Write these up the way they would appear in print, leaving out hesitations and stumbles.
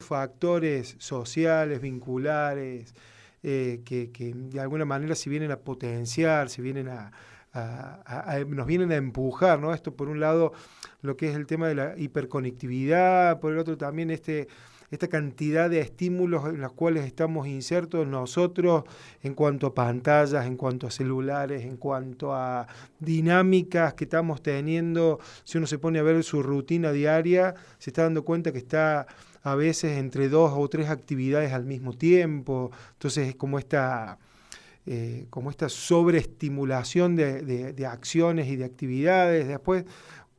factores sociales, vinculares, que de alguna manera se vienen a potenciar, se vienen nos vienen a empujar, ¿no? Esto por un lado, lo que es el tema de la hiperconectividad, por el otro también esta cantidad de estímulos en los cuales estamos insertos nosotros en cuanto a pantallas, en cuanto a celulares, en cuanto a dinámicas que estamos teniendo. Si uno se pone a ver su rutina diaria, se está dando cuenta que está a veces entre 2 o 3 actividades al mismo tiempo. Entonces es como esta sobreestimulación de acciones y de actividades. Después,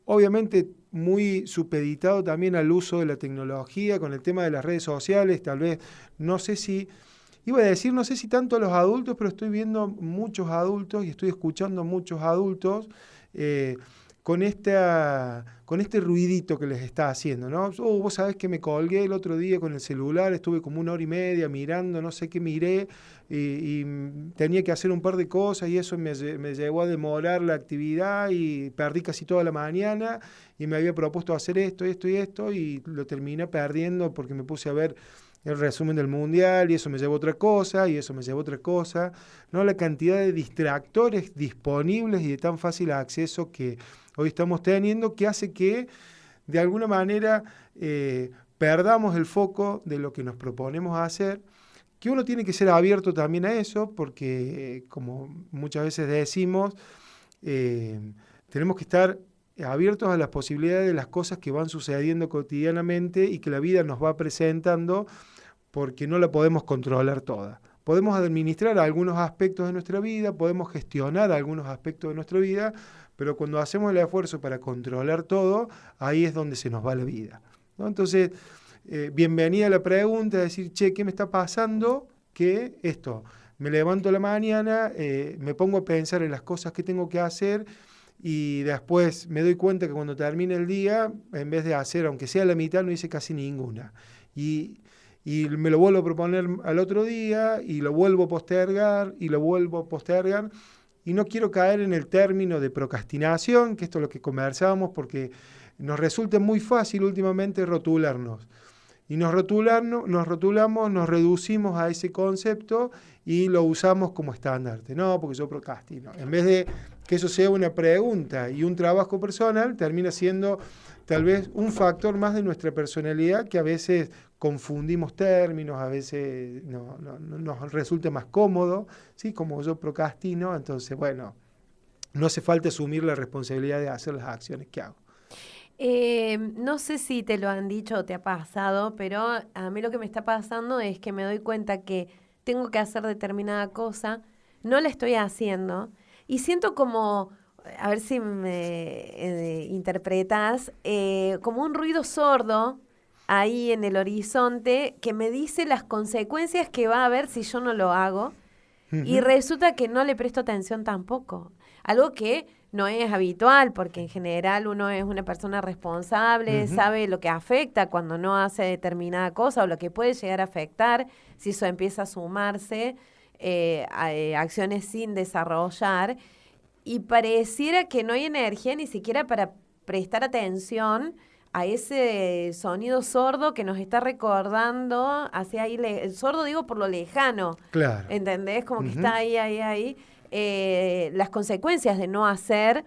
obviamente, muy supeditado también al uso de la tecnología, con el tema de las redes sociales, tal vez, no sé si tanto a los adultos, pero estoy viendo muchos adultos y estoy escuchando muchos adultos con este ruidito que les está haciendo, ¿no? Vos sabés que me colgué el otro día con el celular, estuve como 1 hora y media mirando, no sé qué miré, y tenía que hacer un par de cosas y eso me llevó a demorar la actividad y perdí casi toda la mañana y me había propuesto hacer esto y lo terminé perdiendo porque me puse a ver el resumen del mundial y eso me llevó a otra cosa y eso me llevó a otra cosa, ¿no? La cantidad de distractores disponibles y de tan fácil acceso que hoy estamos teniendo, que hace que de alguna manera perdamos el foco de lo que nos proponemos hacer, que uno tiene que ser abierto también a eso, porque como muchas veces decimos, tenemos que estar abiertos a las posibilidades de las cosas que van sucediendo cotidianamente y que la vida nos va presentando, porque no la podemos controlar toda. Podemos administrar algunos aspectos de nuestra vida, podemos gestionar algunos aspectos de nuestra vida, pero cuando hacemos el esfuerzo para controlar todo, ahí es donde se nos va la vida, ¿no? Entonces, bienvenida a la pregunta, decir, ¿qué me está pasando? Que esto, me levanto a la mañana, me pongo a pensar en las cosas que tengo que hacer y después me doy cuenta que cuando termine el día, en vez de hacer, aunque sea la mitad, no hice casi ninguna. Y me lo vuelvo a proponer al otro día y lo vuelvo a postergar y lo vuelvo a postergar. Y no quiero caer en el término de procrastinación, que esto es lo que conversábamos, porque nos resulta muy fácil últimamente rotularnos. Y nos rotulamos, nos reducimos a ese concepto y lo usamos como estandarte. No, porque yo procrastino. En vez de que eso sea una pregunta y un trabajo personal, termina siendo tal vez un factor más de nuestra personalidad, que a veces confundimos términos, a veces nos resulta más cómodo, ¿sí? Como yo procrastino, entonces, bueno, no hace falta asumir la responsabilidad de hacer las acciones que hago. No sé si te lo han dicho o te ha pasado, pero a mí lo que me está pasando es que me doy cuenta que tengo que hacer determinada cosa, no la estoy haciendo y siento como, a ver si me interpretas, como un ruido sordo ahí en el horizonte que me dice las consecuencias que va a haber si yo no lo hago. Y resulta que no le presto atención tampoco. Algo que no es habitual, porque en general uno es una persona responsable, sabe lo que afecta cuando no hace determinada cosa o lo que puede llegar a afectar si eso empieza a sumarse a acciones sin desarrollar. Y pareciera que no hay energía ni siquiera para prestar atención a ese sonido sordo que nos está recordando hacia ahí, el sordo digo por lo lejano, Claro. ¿entendés? Como que está ahí, las consecuencias de no hacer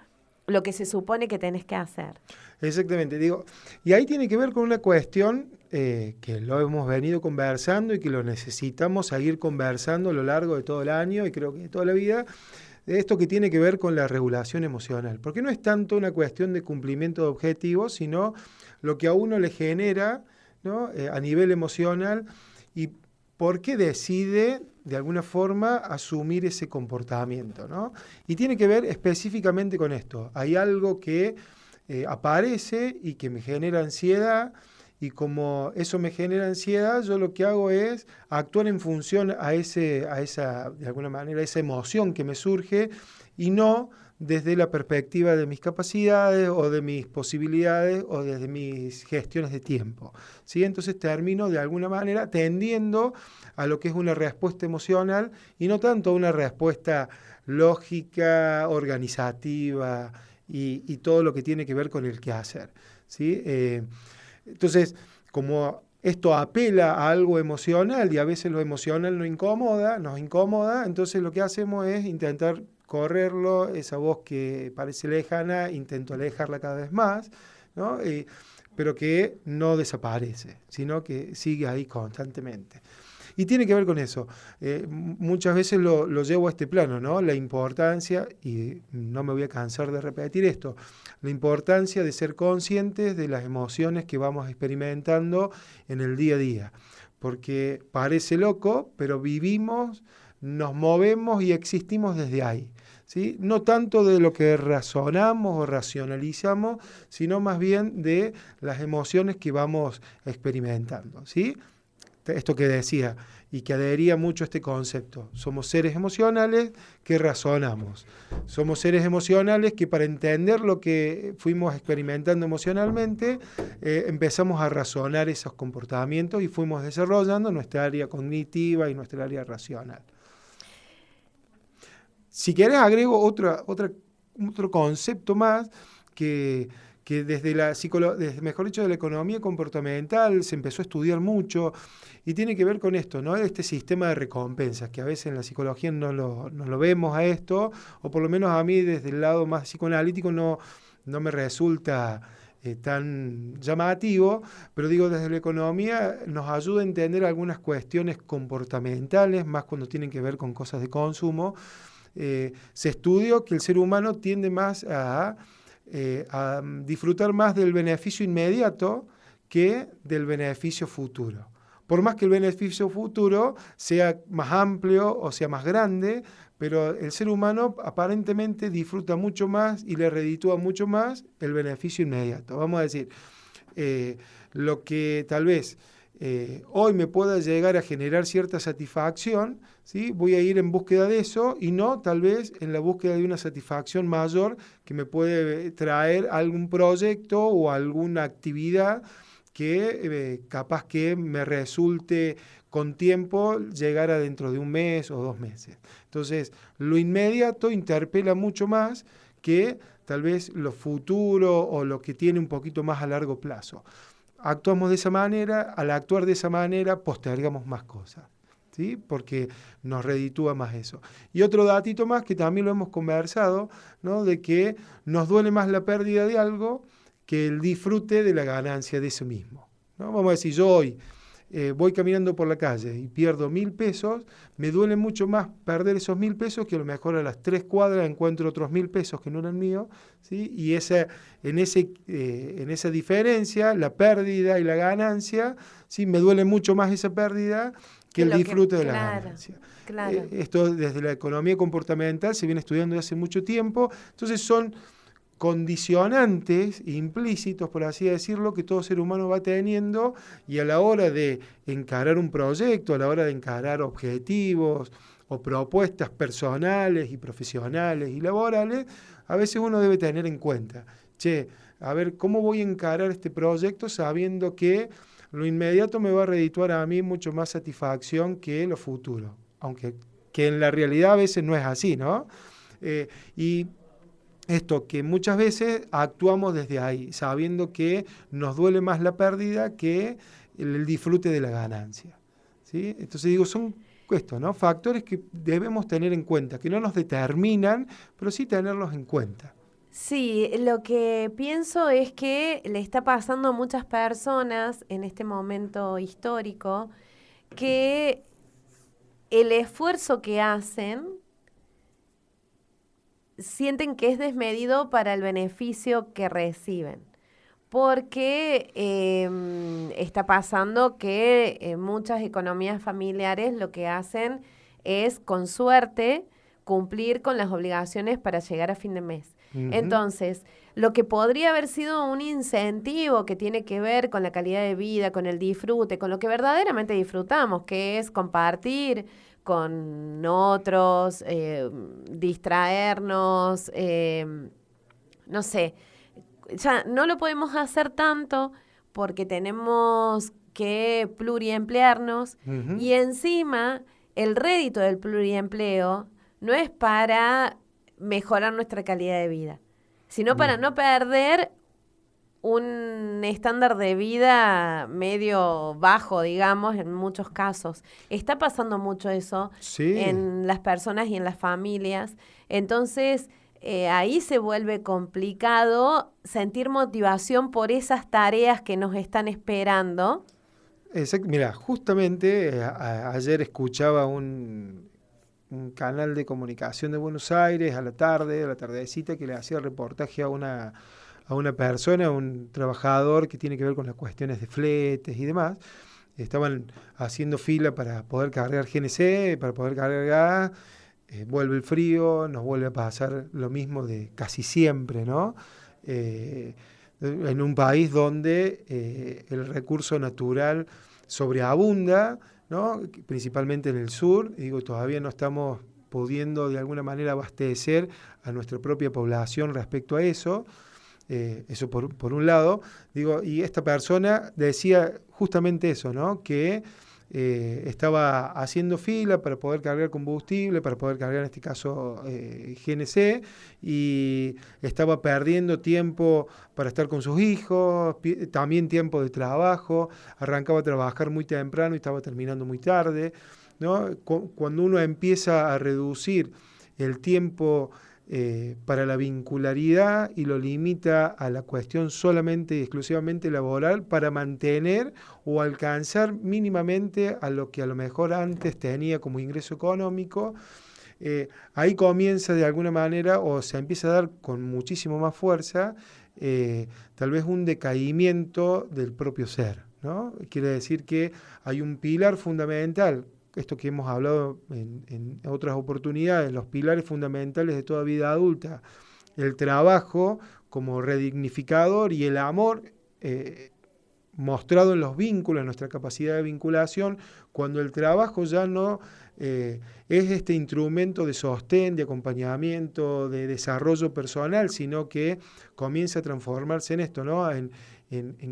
lo que se supone que tenés que hacer. Exactamente, digo, y ahí tiene que ver con una cuestión que lo hemos venido conversando y que lo necesitamos seguir conversando a lo largo de todo el año y creo que de toda la vida, de esto que tiene que ver con la regulación emocional, porque no es tanto una cuestión de cumplimiento de objetivos, sino lo que a uno le genera, ¿no? A nivel emocional y por qué decide de alguna forma asumir ese comportamiento, ¿no? Y tiene que ver específicamente con esto. Hay algo que aparece y que me genera ansiedad, y como eso me genera ansiedad, yo lo que hago es actuar en función a esa, de alguna manera, esa emoción que me surge, y no desde la perspectiva de mis capacidades o de mis posibilidades o desde mis gestiones de tiempo, ¿sí? Entonces termino de alguna manera tendiendo a lo que es una respuesta emocional y no tanto a una respuesta lógica, organizativa y todo lo que tiene que ver con el quehacer, ¿sí? Entonces, como esto apela a algo emocional y a veces lo emocional nos incomoda, entonces lo que hacemos es intentar correrlo, esa voz que parece lejana, intento alejarla cada vez más, ¿no? Pero que no desaparece, sino que sigue ahí constantemente. Y tiene que ver con eso. Muchas veces lo llevo a este plano, ¿no? La importancia, y no me voy a cansar de repetir esto, la importancia de ser conscientes de las emociones que vamos experimentando en el día a día. Porque parece loco, pero vivimos, nos movemos y existimos desde ahí, ¿sí? No tanto de lo que razonamos o racionalizamos, sino más bien de las emociones que vamos experimentando, ¿sí? Esto que decía, y que adhería mucho a este concepto. Somos seres emocionales que razonamos. Somos seres emocionales que para entender lo que fuimos experimentando emocionalmente, empezamos a razonar esos comportamientos y fuimos desarrollando nuestra área cognitiva y nuestra área racional. Si querés agrego otro concepto más que desde mejor dicho, de la economía comportamental se empezó a estudiar mucho y tiene que ver con esto, ¿no? Este sistema de recompensas, que a veces en la psicología no lo vemos a esto, o por lo menos a mí desde el lado más psicoanalítico no me resulta tan llamativo, pero digo, desde la economía nos ayuda a entender algunas cuestiones comportamentales, más cuando tienen que ver con cosas de consumo. Se estudió que el ser humano tiende más a disfrutar más del beneficio inmediato que del beneficio futuro. Por más que el beneficio futuro sea más amplio o sea más grande, pero el ser humano aparentemente disfruta mucho más y le reditúa mucho más el beneficio inmediato. Vamos a decir, lo que tal vez hoy me pueda llegar a generar cierta satisfacción, ¿sí? Voy a ir en búsqueda de eso y no tal vez en la búsqueda de una satisfacción mayor que me puede traer algún proyecto o alguna actividad que capaz que me resulte con tiempo llegar a dentro de un mes o 2 meses. Entonces, lo inmediato interpela mucho más que tal vez lo futuro o lo que tiene un poquito más a largo plazo. Actuamos de esa manera, al actuar de esa manera postergamos más cosas, ¿sí? Porque nos reditúa más eso. Y otro datito más que también lo hemos conversado, ¿no? De que nos duele más la pérdida de algo que el disfrute de la ganancia de eso mismo, ¿no? Vamos a decir, yo hoy voy caminando por la calle y pierdo 1.000 pesos, me duele mucho más perder esos 1.000 pesos que a lo mejor a las 3 cuadras encuentro otros 1.000 pesos que no eran míos, ¿sí? Y en esa diferencia, la pérdida y la ganancia, ¿sí? Me duele mucho más esa pérdida que el disfrute de la ganancia. Claro. Esto desde la economía comportamental se viene estudiando desde hace mucho tiempo, entonces son condicionantes implícitos, por así decirlo, que todo ser humano va teniendo y a la hora de encarar un proyecto, a la hora de encarar objetivos o propuestas personales y profesionales y laborales, a veces uno debe tener en cuenta, a ver, ¿cómo voy a encarar este proyecto sabiendo que lo inmediato me va a redituar a mí mucho más satisfacción que lo futuro? Aunque que en la realidad a veces no es así, ¿no? Y esto que muchas veces actuamos desde ahí, sabiendo que nos duele más la pérdida que el disfrute de la ganancia, ¿sí? Entonces digo, son esto, ¿no? Factores que debemos tener en cuenta, que no nos determinan, pero sí tenerlos en cuenta. Sí, lo que pienso es que le está pasando a muchas personas en este momento histórico que el esfuerzo que hacen sienten que es desmedido para el beneficio que reciben. Porque está pasando que muchas economías familiares lo que hacen es, con suerte, cumplir con las obligaciones para llegar a fin de mes. Uh-huh. Entonces, lo que podría haber sido un incentivo que tiene que ver con la calidad de vida, con el disfrute, con lo que verdaderamente disfrutamos, que es compartir con otros, distraernos, no sé, ya no lo podemos hacer tanto porque tenemos que pluriemplearnos. Uh-huh. Y encima el rédito del pluriempleo no es para mejorar nuestra calidad de vida, sino para no perder un estándar de vida medio bajo, digamos, en muchos casos. Está pasando mucho eso Sí. en las personas y en las familias. Entonces, ahí se vuelve complicado sentir motivación por esas tareas que nos están esperando. Exacto. Mira, justamente ayer escuchaba un canal de comunicación de Buenos Aires a la tarde, a la tardecita, que le hacía reportaje a una persona, a un trabajador que tiene que ver con las cuestiones de fletes y demás. Estaban haciendo fila para poder cargar GNC, para poder cargar gas. Vuelve el frío, nos vuelve a pasar lo mismo de casi siempre, ¿no? En un país donde el recurso natural sobreabunda, ¿no? Principalmente en el sur, digo, todavía no estamos pudiendo de alguna manera abastecer a nuestra propia población respecto a eso. Eso por un lado, digo, y esta persona decía justamente eso, ¿no? Que estaba haciendo fila para poder cargar combustible, para poder cargar en este caso GNC, y estaba perdiendo tiempo para estar con sus hijos, también tiempo de trabajo, arrancaba a trabajar muy temprano y estaba terminando muy tarde, ¿no? Cuando uno empieza a reducir el tiempo para la vincularidad y lo limita a la cuestión solamente y exclusivamente laboral para mantener o alcanzar mínimamente a lo que a lo mejor antes tenía como ingreso económico, ahí comienza de alguna manera o se empieza a dar con muchísimo más fuerza tal vez un decaimiento del propio ser, ¿no? Quiere decir que hay un pilar fundamental, esto que hemos hablado en otras oportunidades, los pilares fundamentales de toda vida adulta, el trabajo como redignificador y el amor mostrado en los vínculos, en nuestra capacidad de vinculación, cuando el trabajo ya no es este instrumento de sostén, de acompañamiento, de desarrollo personal, sino que comienza a transformarse en esto, ¿no? En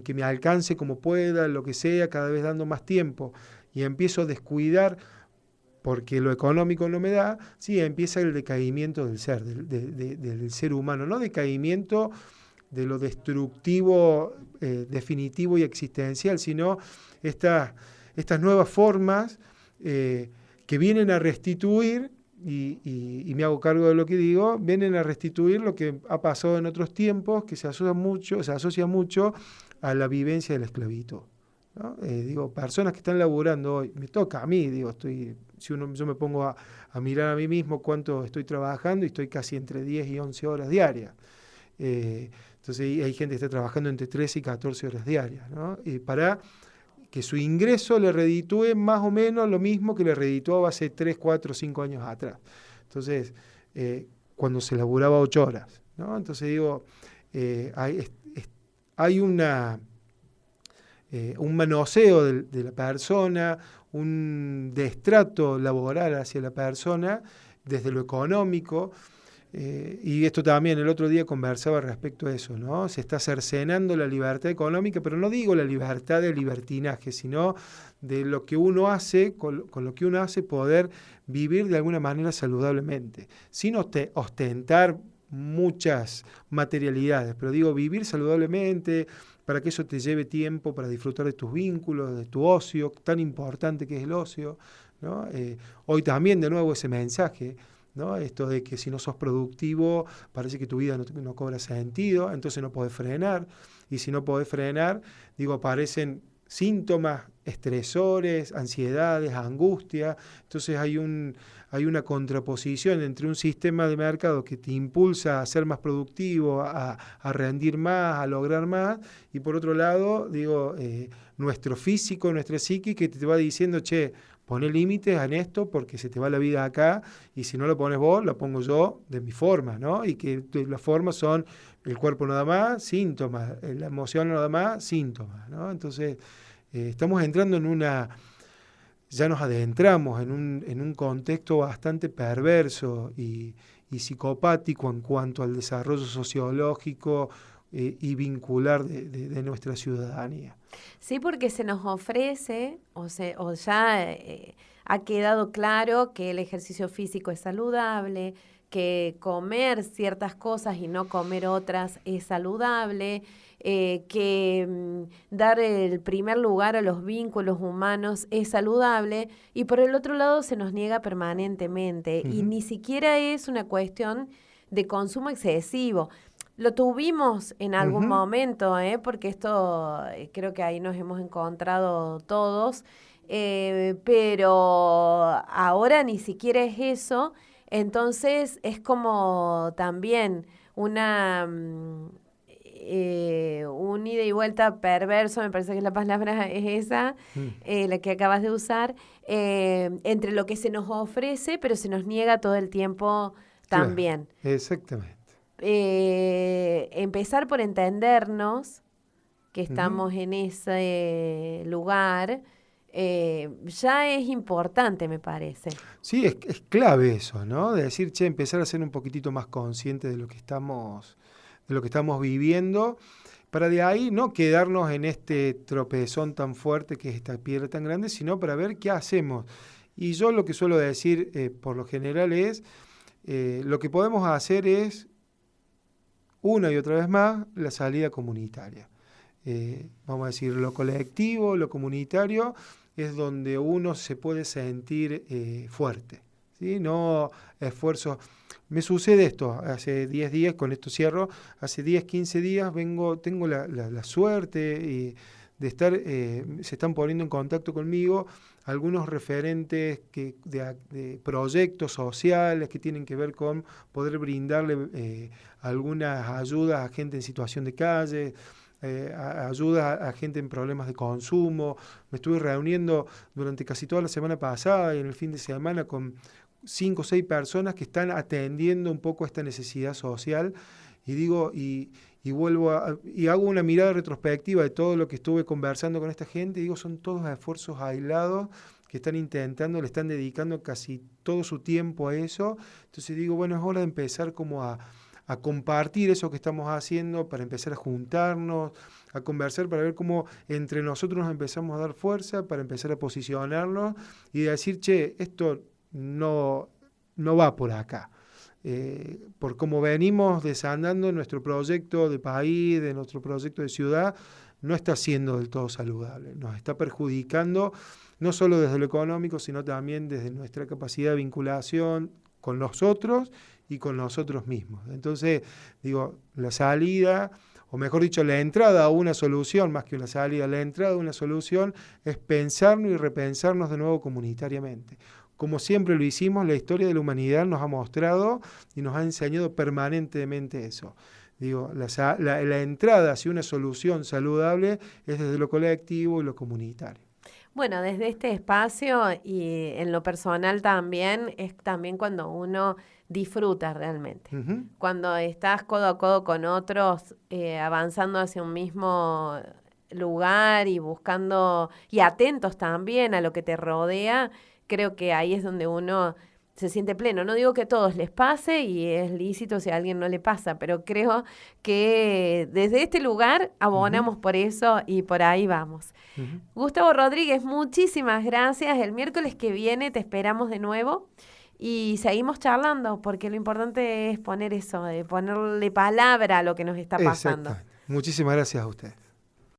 que me alcance como pueda, lo que sea, cada vez dando más tiempo, y empiezo a descuidar porque lo económico no me da, sí, empieza el decaimiento del ser, del ser humano, no decaimiento de lo destructivo, definitivo y existencial, sino estas nuevas formas que vienen a restituir, y me hago cargo de lo que digo, vienen a restituir lo que ha pasado en otros tiempos, que se asocia mucho a la vivencia de la esclavitud, ¿no? Digo, personas que están laburando hoy, me toca a mí, digo, yo me pongo a mirar a mí mismo cuánto estoy trabajando y estoy casi entre 10 y 11 horas diarias. Entonces hay gente que está trabajando entre 13 y 14 horas diarias, ¿no? Para que su ingreso le reditúe más o menos lo mismo que le redituaba hace 3, 4, 5 años atrás. Entonces, cuando se laburaba 8 horas, ¿no? Entonces digo, hay un manoseo de la persona, un destrato laboral hacia la persona desde lo económico, y esto también el otro día conversaba respecto a eso, ¿no? Se está cercenando la libertad económica, pero no digo la libertad de libertinaje, sino de lo que uno hace, con lo que uno hace poder vivir de alguna manera saludablemente, sin ostentar muchas materialidades, pero digo vivir saludablemente, para que eso te lleve tiempo para disfrutar de tus vínculos, de tu ocio, tan importante que es el ocio, ¿no? Hoy también de nuevo ese mensaje, ¿no? Esto de que si no sos productivo parece que tu vida no cobra sentido, entonces no podés frenar, y si no podés frenar, digo, aparecen síntomas, estresores, ansiedades, angustia. Entonces hay una contraposición entre un sistema de mercado que te impulsa a ser más productivo, a rendir más, a lograr más, y por otro lado, digo, nuestro físico, nuestra psique, que te va diciendo, che, poné límites en esto porque se te va la vida acá, y si no lo pones vos, lo pongo yo de mi forma, ¿no? Y que las formas son el cuerpo nada más, síntomas, la emoción nada más, síntomas, ¿no? Entonces, estamos entrando ya nos adentramos en un contexto bastante perverso y psicopático en cuanto al desarrollo sociológico y vincular de nuestra ciudadanía. Sí, porque se nos ofrece, o ya ha quedado claro que el ejercicio físico es saludable, que comer ciertas cosas y no comer otras es saludable, que dar el primer lugar a los vínculos humanos es saludable, y por el otro lado se nos niega permanentemente, y ni siquiera es una cuestión de consumo excesivo. Lo tuvimos en algún momento, porque esto creo que ahí nos hemos encontrado todos, pero ahora ni siquiera es eso. Entonces es como también un ida y vuelta perverso, me parece que la palabra es esa, la que acabas de usar, entre lo que se nos ofrece, pero se nos niega todo el tiempo también. Claro, exactamente. Empezar por entendernos que estamos en ese lugar, ya es importante, me parece. Sí, es clave eso, ¿no? De decir, empezar a ser un poquitito más consciente de lo que estamos viviendo, para de ahí no quedarnos en este tropezón tan fuerte que es esta piedra tan grande, sino para ver qué hacemos. Y yo lo que suelo decir por lo general es, lo que podemos hacer es, una y otra vez más, la salida comunitaria. Vamos a decir, lo colectivo, lo comunitario, es donde uno se puede sentir fuerte, ¿sí? No esfuerzos. Me sucede esto, hace 10 días, con esto cierro, hace 10, 15 días tengo la suerte de estar, se están poniendo en contacto conmigo algunos referentes de proyectos sociales que tienen que ver con poder brindarle algunas ayudas a gente en situación de calle, ayuda a gente en problemas de consumo. Me estuve reuniendo durante casi toda la semana pasada y en el fin de semana con 5 o 6 personas que están atendiendo un poco esta necesidad social, y digo, y vuelvo y hago una mirada retrospectiva de todo lo que estuve conversando con esta gente, y digo, son todos esfuerzos aislados que están intentando, le están dedicando casi todo su tiempo a eso. Entonces digo, bueno, es hora de empezar como a compartir eso que estamos haciendo, para empezar a juntarnos, a conversar, para ver cómo entre nosotros nos empezamos a dar fuerza, para empezar a posicionarnos y decir, esto no va por acá. Por cómo venimos desandando nuestro proyecto de país, de nuestro proyecto de ciudad, no está siendo del todo saludable. Nos está perjudicando, no solo desde lo económico, sino también desde nuestra capacidad de vinculación con los otros y con nosotros mismos. Entonces, digo, la salida, o mejor dicho, la entrada a una solución, más que una salida, la entrada a una solución es pensarnos y repensarnos de nuevo comunitariamente. Como siempre lo hicimos, la historia de la humanidad nos ha mostrado y nos ha enseñado permanentemente eso. Digo, la entrada hacia una solución saludable es desde lo colectivo y lo comunitario. Bueno, desde este espacio y en lo personal también, es también cuando uno disfruta realmente. Cuando estás codo a codo con otros, avanzando hacia un mismo lugar y buscando, y atentos también a lo que te rodea, creo que ahí es donde uno se siente pleno. No digo que a todos les pase y es lícito si a alguien no le pasa, pero creo que desde este lugar abonamos por eso y por ahí vamos. Gustavo Rodríguez, muchísimas gracias. El miércoles que viene te esperamos de nuevo y seguimos charlando, porque lo importante es poner eso, de ponerle palabra a lo que nos está pasando. Exacto. Muchísimas gracias a usted.